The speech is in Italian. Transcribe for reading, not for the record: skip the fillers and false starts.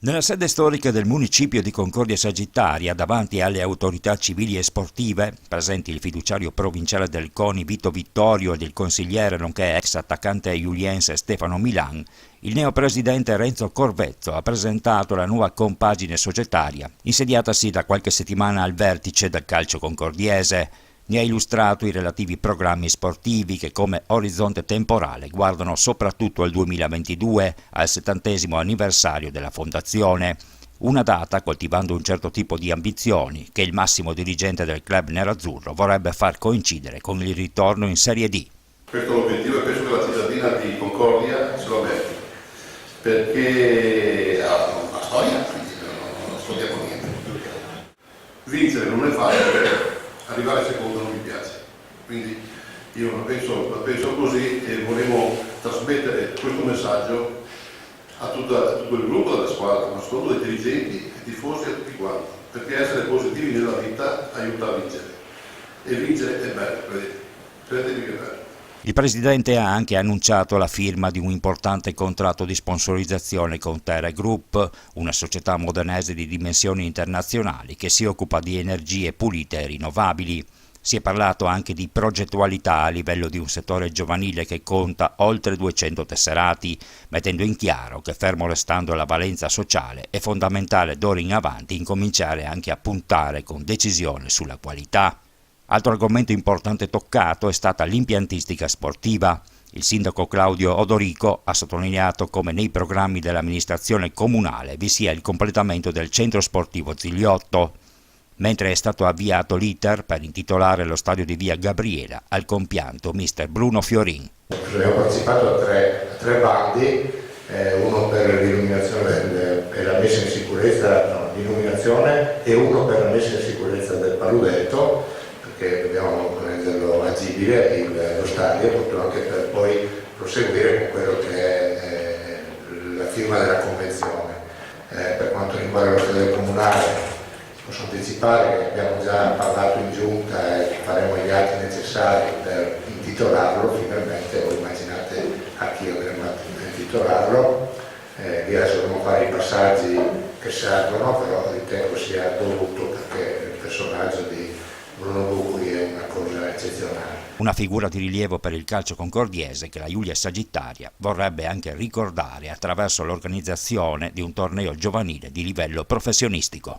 Nella sede storica del municipio di Concordia Sagittaria, davanti alle autorità civili e sportive, presenti il fiduciario provinciale del CONI Vito Vittorio ed il consigliere nonché ex attaccante iuliense Stefano Milan, il neopresidente Renzo Corvezzo ha presentato la nuova compagine societaria, insediatasi da qualche settimana al vertice del calcio concordiese. Ne ha illustrato i relativi programmi sportivi che come orizzonte temporale guardano soprattutto al 2022, al 70° anniversario della fondazione. Una data coltivando un certo tipo di ambizioni che il massimo dirigente del club nerazzurro vorrebbe far coincidere con il ritorno in Serie D. Questo è l'obiettivo e penso che la cittadina di Concordia se lo meriti, perché ha una storia, quindi non nascondiamo niente. Vincere non è facile. Arrivare secondo non mi piace, quindi io la penso così e volevo trasmettere questo messaggio a tutto il gruppo della squadra, ma soprattutto ai dirigenti, ai tifosi e a tutti quanti, perché essere positivi nella vita aiuta a vincere e vincere è bello, credetemi che è bello. Il presidente ha anche annunciato la firma di un importante contratto di sponsorizzazione con Terra Group, una società modenese di dimensioni internazionali che si occupa di energie pulite e rinnovabili. Si è parlato anche di progettualità a livello di un settore giovanile che conta oltre 200 tesserati, mettendo in chiaro che, fermo restando la valenza sociale, è fondamentale d'ora in avanti incominciare anche a puntare con decisione sulla qualità. Altro argomento importante toccato è stata l'impiantistica sportiva. Il sindaco Claudio Odorico ha sottolineato come nei programmi dell'amministrazione comunale vi sia il completamento del centro sportivo Zigliotto, mentre è stato avviato l'iter per intitolare lo stadio di via Gabriela al compianto mister Bruno Fiorin. Abbiamo partecipato a tre bandi, uno per l'illuminazione e la messa in sicurezza, l'illuminazione, e uno per la messa in sicurezza del paludetto, che dobbiamo renderlo agibile lo stadio, proprio anche per poi proseguire con quello che è la firma della convenzione. Per quanto riguarda lo stadio comunale, posso anticipare che abbiamo già parlato in giunta e faremo gli atti necessari per intitolarlo finalmente. Voi immaginate a chi dovremmo intitolarlo, lì adesso dobbiamo fare i passaggi che servono, però ritengo sia dovuto perché il personaggio di Bruno Bucuri è una cosa eccezionale. Una figura di rilievo per il calcio concordiese che la Giulia Sagittaria vorrebbe anche ricordare attraverso l'organizzazione di un torneo giovanile di livello professionistico.